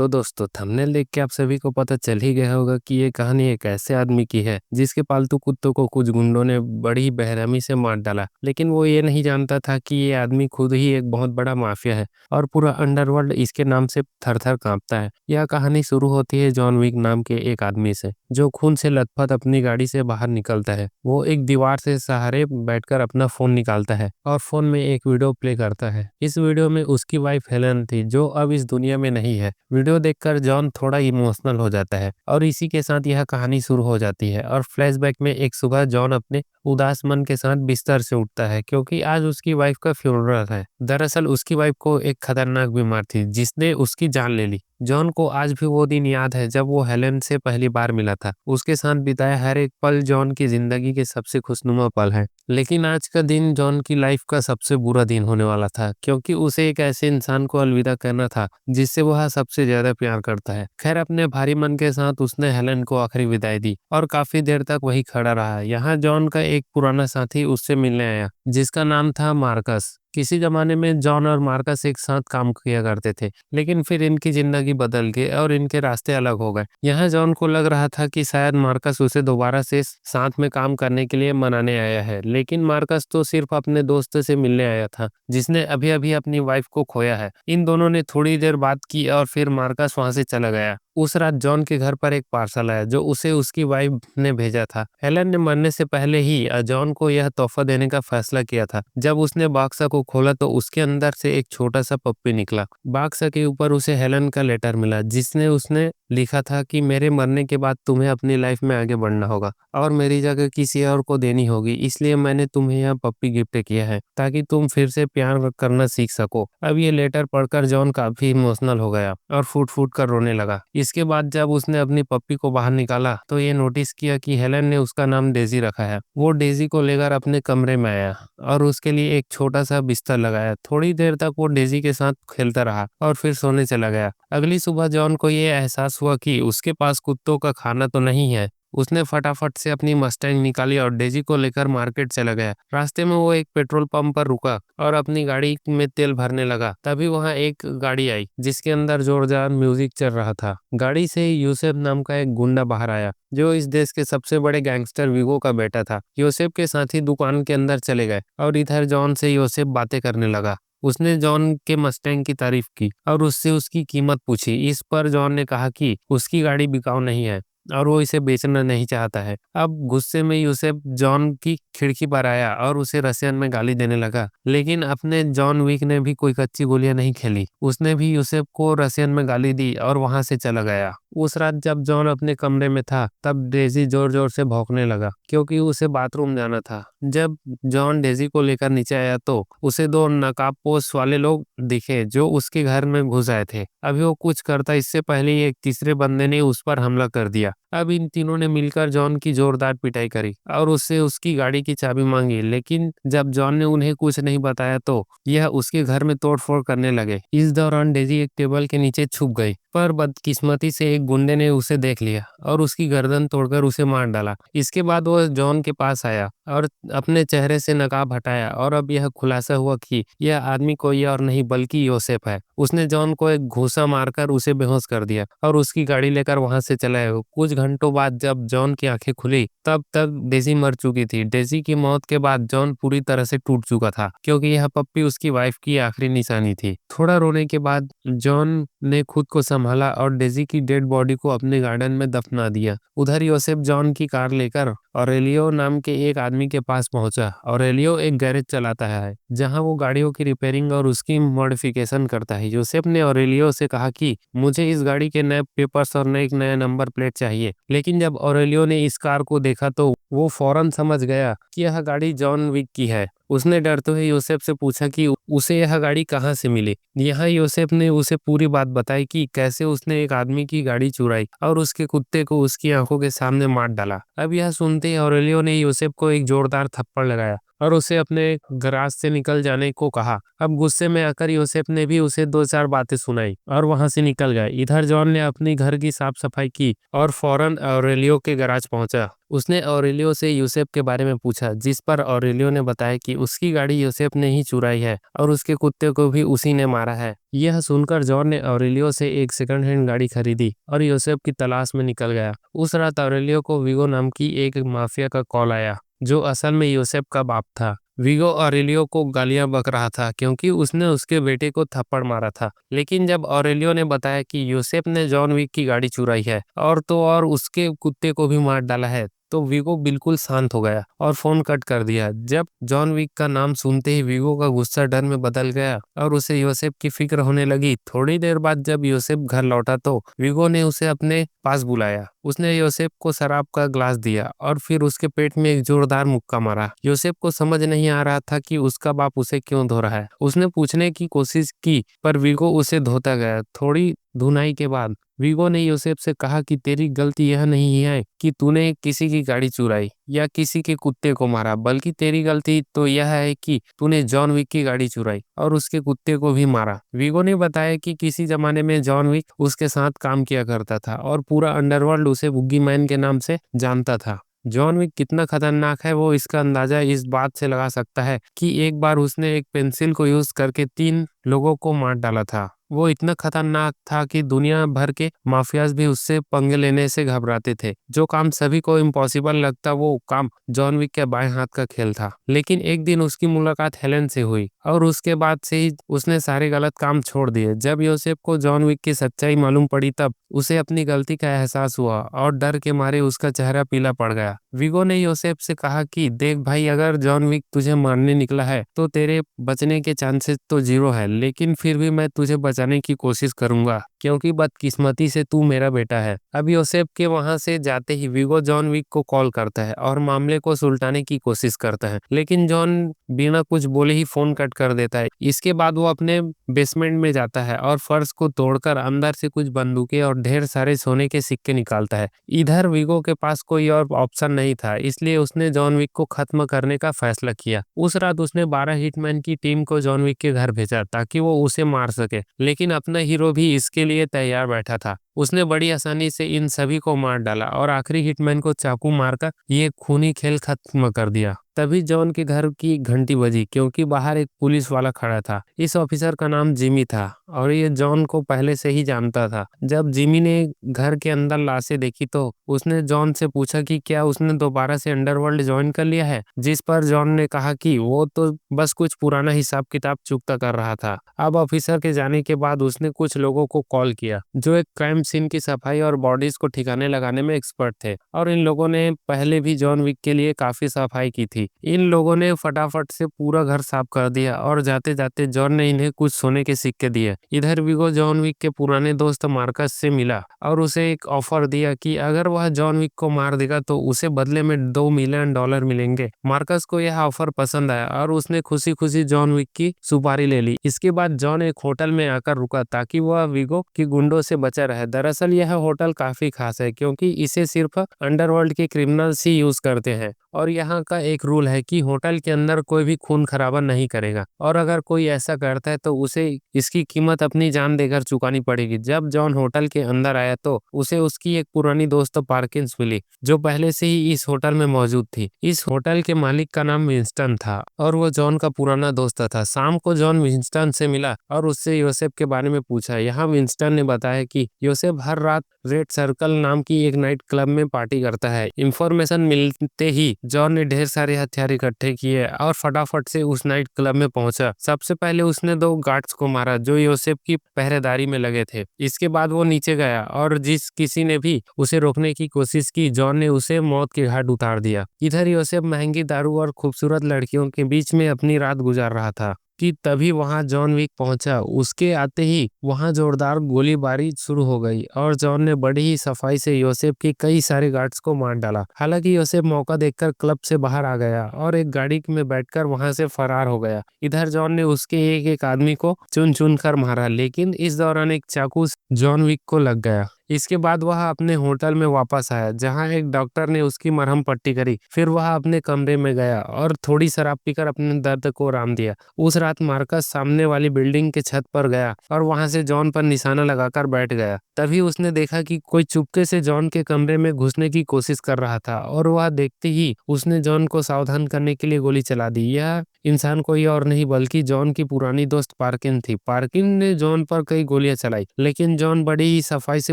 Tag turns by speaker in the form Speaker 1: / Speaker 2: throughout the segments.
Speaker 1: तो दोस्तों थंबनेल देख के आप सभी को पता चल ही गया होगा कि ये कहानी एक ऐसे आदमी की है जिसके पालतू कुत्तों को कुछ गुंडों ने बड़ी बेरहमी से मार डाला। लेकिन वो ये नहीं जानता था कि ये आदमी खुद ही एक बहुत बड़ा माफिया है और पूरा अंडरवर्ल्ड इसके नाम से थर थर कांपता है। यह कहानी शुरू होती है जॉन विक नाम के एक आदमी से जो खून से लथपथ अपनी गाड़ी से बाहर निकलता है। वो एक दीवार से सहारे बैठकर अपना फोन निकालता है और फोन में एक वीडियो प्ले करता है। इस वीडियो में उसकी वाइफ हेलन थी जो अब इस दुनिया में नहीं है। वीडियो देखकर जॉन थोड़ा इमोशनल हो जाता है और इसी के साथ यह कहानी शुरू हो जाती है। और फ्लैशबैक में एक सुबह जॉन अपने उदास मन के साथ बिस्तर से उठता है क्योंकि आज उसकी वाइफ का फ्यूनरल है। दरअसल उसकी वाइफ को एक खतरनाक बीमार थी जिसने उसकी जान ले ली। जॉन को आज भी वो दिन याद है जब वो हेलेन से पहली बार मिला था। उसके साथ बिताया हर एक पल जॉन की जिंदगी के सबसे खुशनुमा पल है। लेकिन आज का दिन जॉन की लाइफ का सबसे बुरा दिन होने वाला था क्योंकि उसे एक ऐसे इंसान को अलविदा करना था जिससे वह सबसे ज्यादा प्यार करता है। खैर अपने भारी मन के साथ उसने हेलेन को आखिरी विदाई दी और काफी देर तक वही खड़ा रहा। यहाँ जॉन का एक पुराना साथी उससे मिलने आया जिसका नाम था मार्कस। किसी जमाने में जॉन और मार्कस एक साथ काम किया करते थे लेकिन फिर इनकी जिंदगी बदल गई और इनके रास्ते अलग हो गए। यहाँ जॉन को लग रहा था कि शायद मार्कस उसे दोबारा से साथ में काम करने के लिए मनाने आया है, लेकिन मार्कस तो सिर्फ अपने दोस्त से मिलने आया था जिसने अभी अभी अपनी वाइफ को खोया है। इन दोनों ने थोड़ी देर बात की और फिर मार्कस वहां से चला गया। उस रात जॉन के घर पर एक पार्सल आया जो उसे उसकी वाइफ ने भेजा था। हेलन ने मरने से पहले ही जॉन को यह तोहफा देने का फैसला किया था। जब उसने बॉक्स को खोला तो उसके अंदर से एक छोटा सा पप्पी निकला। बॉक्स के ऊपर उसे हेलन का लेटर मिला जिसने उसने लिखा था कि मेरे मरने के बाद तुम्हें अपनी लाइफ में आगे बढ़ना होगा और मेरी जगह किसी और को देनी होगी, इसलिए मैंने तुम्हें यह पप्पी गिफ्ट किया है ताकि तुम फिर से प्यार करना सीख सको। अब ये लेटर पढ़कर जॉन काफी इमोशनल हो गया और फूट फूट कर रोने लगा। इसके बाद जब उसने अपनी पप्पी को बाहर निकाला तो ये नोटिस किया कि हेलन ने उसका नाम डेजी रखा है। वो डेजी को लेकर अपने कमरे में आया और उसके लिए एक छोटा सा बिस्तर लगाया। थोड़ी देर तक वो डेजी के साथ खेलता रहा और फिर सोने चला गया। अगली सुबह जॉन को ये एहसास हुआ कि उसके पास कुत्तों का खाना तो नहीं है। उसने फटाफट से अपनी मस्टैंग निकाली और डेजी को लेकर मार्केट चला गया। रास्ते में वो एक पेट्रोल पंप पर रुका और अपनी गाड़ी में तेल भरने लगा। तभी वहां एक गाड़ी आई जिसके अंदर जोरदार म्यूजिक चल रहा था। गाड़ी से यूसेफ नाम का एक गुंडा बाहर आया जो इस देश के सबसे बड़े गैंगस्टर विगो का बेटा था। यूसेफ के साथ ही दुकान के अंदर चले गए और इधर जॉन से यूसेफ बातें करने लगा। उसने जॉन के मस्टैंग की तारीफ की और उससे उसकी कीमत पूछी। इस पर जॉन ने कहा कि उसकी गाड़ी बिकाऊ नहीं है और वो इसे बेचना नहीं चाहता है। अब गुस्से में यूसेफ जॉन की खिड़की पर आया और उसे रसियन में गाली देने लगा। लेकिन अपने जॉन विक ने भी कोई कच्ची गोलियां नहीं खेली। उसने भी यूसेफ को रसियन में गाली दी और वहां से चला गया। उस रात जब जॉन अपने कमरे में था तब डेजी जोर जोर से भौंकने लगा क्योंकि उसे बाथरूम जाना था। जब जॉन डेजी को लेकर नीचे आया तो उसे दो नकाबपोश वाले लोग दिखे जो उसके घर में घुस आए थे। अभी वो कुछ करता इससे पहले ही एक तीसरे बंदे ने उस पर हमला कर दिया। अब इन तीनों ने मिलकर जॉन की जोरदार पिटाई करी और उससे उसकी गाड़ी की चाबी मांगी। लेकिन जब जॉन ने उन्हें कुछ नहीं बताया तो यह उसके घर में तोड़फोड़ करने लगे। इस दौरान डेजी एक टेबल के नीचे छुप गई पर बदकिस्मती से एक गुंडे ने उसे देख लिया और उसकी गर्दन तोड़कर उसे मार डाला। इसके बाद वो जॉन के पास आया और अपने चेहरे से नकाब हटाया और अब यह खुलासा हुआ कि यह आदमी कोई और नहीं बल्कि योसेफ है। उसने जॉन को एक घूंसा मारकर उसे बेहोश कर दिया और उसकी गाड़ी लेकर वहां से चला गया। कुछ घंटों बाद जब जॉन की आंखें खुली तब तक डेजी मर चुकी थी। डेजी की मौत के बाद जॉन पूरी तरह से टूट चुका था क्योंकि यह पप्पी उसकी वाइफ की आखिरी निशानी थी। थोड़ा रोने के बाद जॉन ने खुद को संभाला और डेजी की डेड बॉडी को अपने गार्डन में दफना दिया। उधर योसेफ जॉन की कार लेकर ऑरेलियो नाम के एक आदमी के पास पहुंचा। ऑरेलियो एक गैरेज चलाता है जहां वो गाड़ियों की रिपेयरिंग और उसकी मॉडिफिकेशन करता है। योसेफ ने ऑरेलियो से कहा कि मुझे इस गाड़ी के नए पेपर्स और एक नया नंबर प्लेट चाहिए। लेकिन जब ऑरेलियो ने इस कार को देखा तो वो फौरन समझ गया कि यह गाड़ी जॉन विक की है। उसने डरते हुए योसेफ से पूछा कि उसे यह गाड़ी कहाँ से मिली। यहाँ योसेफ ने उसे पूरी बात बताई कि कैसे उसने एक आदमी की गाड़ी चुराई और उसके कुत्ते को उसकी आंखों के सामने मार डाला। अब यह सुनते ही ऑरेलियो ने योसेफ को एक जोरदार थप्पड़ लगाया और उसे अपने गैराज से निकल जाने को कहा। अब गुस्से में आकर यूसेफ ने भी उसे 2-4 बातें सुनाई और वहां से निकल गए। इधर जॉन ने अपनी घर की साफ सफाई की और फौरन ऑरेलियो के गैराज पहुंचा। उसने ऑरेलियो से यूसेफ के बारे में पूछा, जिस पर ऑरेलियो ने बताया कि उसकी गाड़ी यूसेफ ने ही चुराई है और उसके कुत्ते को भी उसी ने मारा है। यह सुनकर जॉन ने ऑरेलियो से एक सेकंड हैंड गाड़ी खरीदी और यूसेफ की तलाश में निकल गया। उस रात ऑरेलियो को विगो नाम की एक माफिया का कॉल आया, जो असल में यूसेफ का बाप था। विगो ऑरेलियो को गालियां बक रहा था क्योंकि उसने उसके बेटे को थप्पड़ मारा था। लेकिन जब ऑरेलियो ने बताया कि यूसेफ ने जॉन विक की गाड़ी चुराई है और तो और उसके कुत्ते को भी मार डाला है, तो वीगो बिल्कुल शांत हो गया और फोन कट कर दिया। जब जॉन विक का नाम सुनते ही वीगो का गुस्सा डर में बदल गया और उसे योसेफ की फिक्र होने लगी। थोड़ी देर बाद जब योसेफ घर लौटा तो वीगो ने उसे अपने पास बुलाया। उसने योसेफ को शराब का ग्लास दिया और फिर उसके पेट में एक जोरदार मुक्का मारा। योसेफ को समझ नहीं आ रहा था कि उसका बाप उसे क्यों धो रहा है। उसने पूछने की कोशिश की पर वीगो उसे धोता गया। थोड़ी धुनाई के बाद वीगो ने यूसेफ से कहा कि तेरी गलती यह नहीं है कि तूने किसी की गाड़ी चुराई या किसी के कुत्ते को मारा, बल्कि तेरी गलती तो यह है कि तूने जॉन विक की गाड़ी चुराई और उसके कुत्ते को भी मारा। वीगो ने बताया कि किसी जमाने में जॉन विक उसके साथ काम किया करता था और पूरा अंडरवर्ल्ड उसे बुग्गी मैन के नाम से जानता था। जॉन विक कितना खतरनाक है वो इसका अंदाजा इस बात से लगा सकता है कि एक बार उसने एक पेंसिल को यूज करके 3 लोगों को मार डाला था। वो इतना खतरनाक था कि दुनिया भर के माफियाज भी उससे पंगे लेने से घबराते थे। जो काम सभी को इम्पॉसिबल लगता, वो काम जॉन विक के बाएं हाथ का खेल था। लेकिन एक दिन उसकी मुलाकात हेलेन से हुई और उसके बाद से ही उसने सारे गलत काम छोड़ दिए। जब योसेफ को जॉन विक की सच्चाई मालूम पड़ी तब उसे अपनी गलती का एहसास हुआ और डर के मारे उसका चेहरा पीला पड़ गया। विगो ने योसेफ से कहा कि देख भाई, अगर जॉन विक तुझे मारने निकला है तो तेरे बचने के चांसेस तो 0 है, लेकिन फिर भी मैं तुझे बचाने की कोशिश करूंगा क्योंकि बदकिस्मती से तू मेरा बेटा है। अब योसेफ के वहां से जाते ही विगो जॉन विक को कॉल करता है और मामले को सुलटाने की कोशिश करता है, लेकिन जॉन बिना कुछ बोले ही फोन कट कर देता है। इसके बाद वो अपने बेसमेंट में जाता है और फर्श को तोड़कर अंदर से कुछ बंदूकें और ढेर सारे सोने के सिक्के निकालता है। इधर विगो के पास कोई और ऑप्शन नहीं था, इसलिए उसने जॉन विक को खत्म करने का फैसला किया। उस रात उसने 12 हिटमैन की टीम को जॉन विक के घर भेजा ताकि वो उसे मार सके, लेकिन अपना हीरो भी इसके लिए तैयार बैठा था। उसने बड़ी आसानी से इन सभी को मार डाला और आखिरी हिटमैन को चाकू मारकर ये खूनी खेल खत्म कर दिया। तभी जॉन के घर की घंटी बजी क्योंकि बाहर एक पुलिस वाला खड़ा था। इस ऑफिसर का नाम जिमी था और ये जॉन को पहले से ही जानता था। जब जिमी ने घर के अंदर लाशें देखी तो उसने जॉन से पूछा कि क्या उसने दोबारा से अंडरवर्ल्ड ज्वाइन कर लिया है, जिस पर जॉन ने कहा कि वो तो बस कुछ पुराना हिसाब किताब चुकता कर रहा था। अब ऑफिसर के जाने के बाद उसने कुछ लोगों को कॉल किया जो एक क्राइम सीन की सफाई और बॉडीज को ठिकाने लगाने में एक्सपर्ट थे और इन लोगों ने पहले भी जॉन विक के लिए काफी सफाई की थी। इन लोगों ने फटाफट से पूरा घर साफ कर दिया और जाते जाते जॉन ने इन्हें कुछ सोने के सिक्के दिए। इधर विगो जॉन विक के पुराने दोस्त मार्कस से मिला और उसे एक ऑफर दिया कि अगर वह जॉन विक को मार देगा तो उसे बदले में $2 मिलियन मिलेंगे। मार्कस को यह ऑफर पसंद आया और उसने खुशी खुशी जॉन विक की सुपारी ले ली। इसके बाद जॉन एक होटल में आकर रुका ताकि वह विगो की गुंडों से बचा रहे। दरअसल यह होटल काफी खास है क्योंकि इसे सिर्फ अंडरवर्ल्ड के क्रिमिनल्स ही यूज करते हैं और यहाँ का एक रूल है कि होटल के अंदर कोई भी खून खराबा नहीं करेगा और अगर कोई ऐसा करता है तो उसे इसकी कीमत अपनी जान देकर चुकानी पड़ेगी। जब जॉन होटल के अंदर आया तो उसे उसकी एक पुरानी दोस्त पार्किंस मिली जो पहले से ही इस होटल में मौजूद थी। इस होटल के मालिक का नाम विंस्टन था और वो जॉन का पुराना दोस्त था। शाम को जॉन विंस्टन से मिला और उससे योसेफ के बारे में पूछा। यहाँ विंस्टन ने बताया कि योसेफ हर रात रेड सर्कल नाम की एक नाइट क्लब में पार्टी करता है। इंफॉर्मेशन मिलते ही जॉन ने ढेर सारे हथियार इकट्ठे किए और फटाफट से उस नाइट क्लब में पहुंचा। सबसे पहले उसने 2 गार्ड्स को मारा जो योसेफ की पहरेदारी में लगे थे। इसके बाद वो नीचे गया और जिस किसी ने भी उसे रोकने की कोशिश की जॉन ने उसे मौत के घाट उतार दिया। इधर योसेफ महंगी दारू और खूबसूरत लड़कियों के बीच में अपनी रात गुजार रहा था कि तभी वहां जॉन विक पहुंचा। उसके आते ही वहां जोरदार गोलीबारी शुरू हो गई और जॉन ने बड़ी ही सफाई से योसेफ के कई सारे गार्ड्स को मार डाला। हालांकि योसेफ मौका देखकर क्लब से बाहर आ गया और एक गाड़ी में बैठकर वहां से फरार हो गया। इधर जॉन ने उसके एक एक आदमी को चुन चुन कर मारा, लेकिन इस दौरान एक चाकू जॉन विक को लग गया। इसके बाद वह अपने होटल में वापस आया, जहां एक डॉक्टर ने उसकी मरहम पट्टी करी। फिर वह अपने कमरे में गया और थोड़ी शराब पीकर अपने दर्द को आराम दिया। उस रात मार्कस सामने वाली बिल्डिंग के छत पर गया और वहां से जॉन पर निशाना लगाकर बैठ गया। तभी उसने देखा कि कोई चुपके से जॉन के कमरे में घुसने की कोशिश कर रहा था और वह देखते ही उसने जॉन को सावधान करने के लिए गोली चला दी। यह इंसान कोई और नहीं बल्कि जॉन की पुरानी दोस्त पार्किन थी। पार्किन ने जॉन पर कई गोलियां चलाई, लेकिन जॉन बड़ी ही सफाई से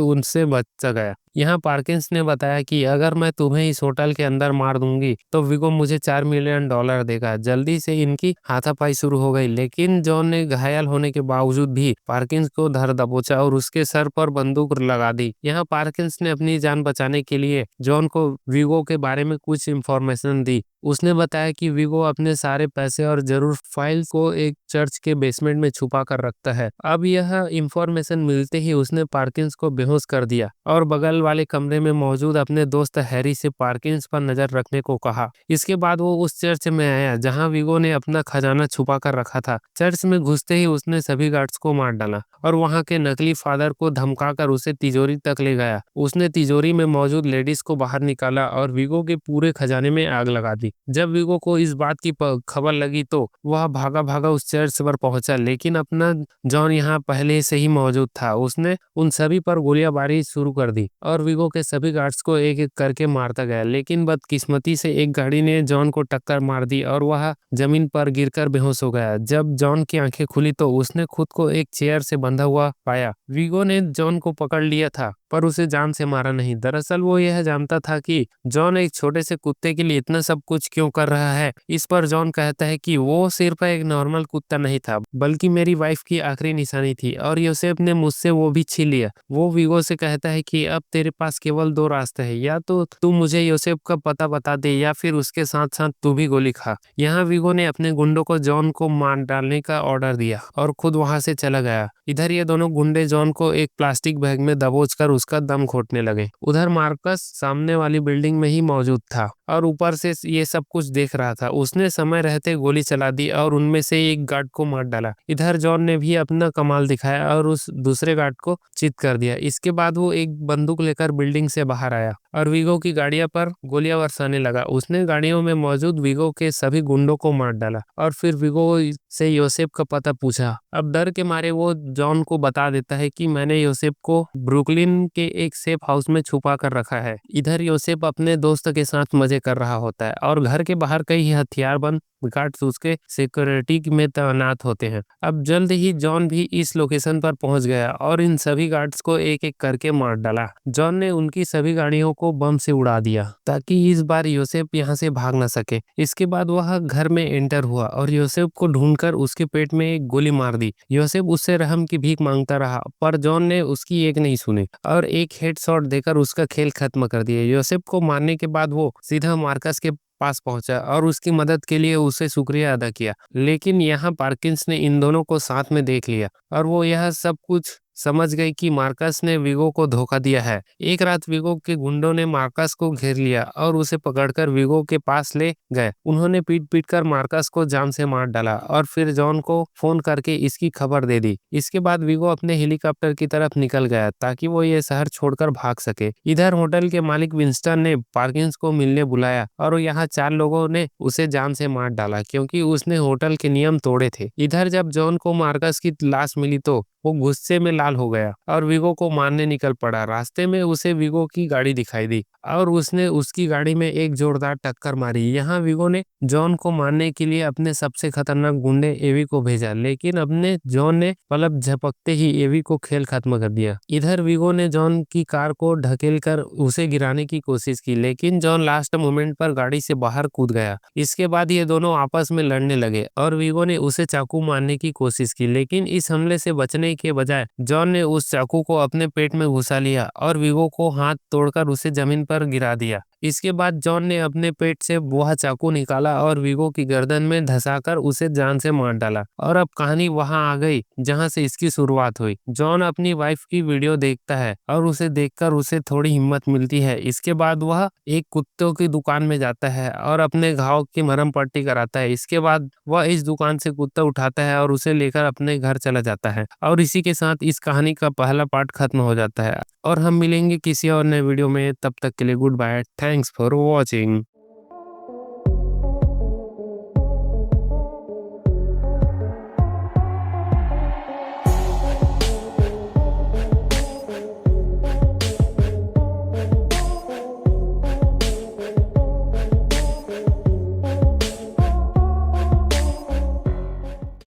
Speaker 1: उनसे बच गया। यहाँ पार्किंस ने बताया कि अगर मैं तुम्हें इस होटल के अंदर मार दूंगी तो विगो मुझे $4 मिलियन देगा। जल्दी से इनकी हाथापाई शुरू हो गई, लेकिन जॉन ने घायल होने के बावजूद भी पार्किंस को धर दबोचा और उसके सर पर बंदूक लगा दी। यहाँ पार्किंस ने अपनी जान बचाने के लिए जॉन को विगो के बारे में कुछ इन्फॉर्मेशन दी। उसने बताया कि विगो अपने सारे पैसे और जरूर फाइल को एक चर्च के बेसमेंट में छुपा कर रखता है। अब यह इंफॉर्मेशन मिलते ही उसने पार्किंस को बेहोश कर दिया और बगल वाले कमरे में मौजूद अपने दोस्त हैरी से पार्किंस पर नजर रखने को कहा। इसके बाद वो उस चर्च में आया जहां विगो ने अपना खजाना छुपा कर रखा था। चर्च में घुसते ही उसने सभी गार्ड्स को मार डाला और वहां के नकली फादर को धमकाकर उसे तिजोरी तक ले गया। उसने तिजोरी में मौजूद लेडीज को बाहर निकाला और विगो के पूरे खजाने में आग लगा दी। जब विगो को इस बात की खबर लगी तो वह भागा भागा उस चर्च पर पहुंचा, लेकिन अपना जॉन यहाँ पहले से ही मौजूद था। उसने उन सभी पर गोलियांबारी शुरू कर दी और विगो के सभी गार्ड्स को एक एक करके मारता गया, लेकिन बदकिस्मती से एक गाड़ी ने जॉन को टक्कर मार दी और वह जमीन पर गिरकर बेहोश हो गया। जब जॉन की आंखें खुली तो उसने खुद को एक चेयर से बंधा हुआ पाया। विगो ने जॉन को पकड़ लिया था पर उसे जान से मारा नहीं। दरअसल वो यह जानता था कि जॉन एक छोटे से कुत्ते के लिए इतना सब कुछ क्यों कर रहा है। इस पर जॉन कहता है कि वो सिर्फ एक नॉर्मल कुत्ता नहीं था बल्कि मेरी वाइफ की आखिरी निशानी थी और यूसेफ ने मुझसे वो भी छीन लिया। वो विगो से कहता है कि अब तेरे पास केवल दो रास्ते हैं, या तो तू मुझे यूसेफ का पता बता दे या फिर उसके साथ साथ तू भी गोली खा। यहाँ विगो ने अपने गुंडों को जॉन को मार डालने का ऑर्डर दिया और खुद वहां से चला गया। इधर ये दोनों गुंडे जॉन को एक प्लास्टिक बैग में दबोचकर उसका दम घोटने लगे। उधर मार्कस सामने वाली बिल्डिंग में ही मौजूद था और ऊपर से ये सब कुछ देख रहा था। उसने समय रहते गोली चला दी और उनमें से एक गार्ड को मार डाला। इधर जॉन ने भी अपना कमाल दिखाया और उस दूसरे गार्ड को चित कर दिया। इसके बाद वो एक बंदूक लेकर बिल्डिंग से बाहर आया और विगो की गाड़ियां पर गोलियां बरसाने लगा। उसने गाड़ियों में मौजूद विगो के सभी गुंडों को मार डाला और फिर विगो से योसेफ का पता पूछा। अब डर के मारे वो जॉन को बता देता है कि मैंने योसेफ को ब्रुकलिन के एक सेफ हाउस में छुपा कर रखा है। इधर योसेफ अपने दोस्त के साथ मजे कर रहा होता है और घर के बाहर कई हथियारबंद गार्ड्स उसके सिक्योरिटी में तैनात होते हैं। अब जल्द ही जॉन भी इस लोकेशन पर पहुंच गया और इन सभी गार्ड्स को एक एक करके मार डाला। जॉन ने उनकी सभी गाड़ियों को बम से उड़ा दिया ताकि इस बार योसेफ यहाँ से भाग न सके। इसके बाद वह घर में एंटर हुआ और योसेफ को ढूंढकर उसके पेट में एक गोली मार दी। योसेफ उससे रहम की भीख मांगता रहा पर जॉन ने उसकी एक नहीं सुनी और एक हेडशॉट देकर उसका खेल खत्म कर दिया। योसेफ को मारने के बाद वो सीधा मार्कस के पास पहुंचा और उसकी मदद के लिए उसे शुक्रिया अदा किया, लेकिन यहाँ पार्किंस ने इन दोनों को साथ में देख लिया और वो यह सब कुछ समझ गई कि मार्कस ने विगो को धोखा दिया है। एक रात विगो के गुंडों ने मार्कस को घेर लिया और उसे पकड़कर विगो के पास ले गए। उन्होंने पीट पीट कर मार्कस को जान से मार डाला और फिर जॉन को फोन करके इसकी खबर दे दी। इसके बाद विगो अपने हेलीकॉप्टर की तरफ निकल गया ताकि वो ये शहर छोड़कर भाग सके। इधर होटल के मालिक विंस्टन ने पार्किंस को मिलने बुलाया और यहाँ 4 लोगों ने उसे जान से मार डाला क्योंकि उसने होटल के नियम तोड़े थे। इधर जब जॉन को मार्कस की लाश मिली तो वो गुस्से में लाल हो गया और विगो को मारने निकल पड़ा। रास्ते में उसे विगो की गाड़ी दिखाई दी और उसने उसकी गाड़ी में एक जोरदार टक्कर मारी। यहाँ विगो ने जॉन को मारने के लिए अपने सबसे खतरनाक गुंडे एवी को भेजा, लेकिन अपने जॉन ने पलक झपकते ही एवी को खेल खत्म कर दिया। इधर विगो ने जॉन की कार को ढकेलकर उसे गिराने की कोशिश की, लेकिन जॉन लास्ट मोमेंट पर गाड़ी से बाहर कूद गया। इसके बाद ये दोनों आपस में लड़ने लगे और विगो ने उसे चाकू मारने की कोशिश की, लेकिन इस हमले से बचने के बजाय जॉन ने उस चाकू को अपने पेट में घुसा लिया और विगो को हाथ तोड़कर उसे जमीन पर गिरा दिया। इसके बाद जॉन ने अपने पेट से वह चाकू निकाला और वीगो की गर्दन में धंसाकर उसे जान से मार डाला। और अब कहानी वहां आ गई जहां से इसकी शुरुआत हुई। जॉन अपनी वाइफ की वीडियो देखता है और उसे देखकर उसे थोड़ी हिम्मत मिलती है। इसके बाद वह एक कुत्तों की दुकान में जाता है और अपने घाव की मरहम पट्टी कराता है। इसके बाद वह इस दुकान से कुत्ता उठाता है और उसे लेकर अपने घर चला जाता है। और इसी के साथ इस कहानी का पहला पार्ट खत्म हो जाता है। और हम मिलेंगे किसी और नए वीडियो में, तब तक के लिए goodbye, thanks for watching.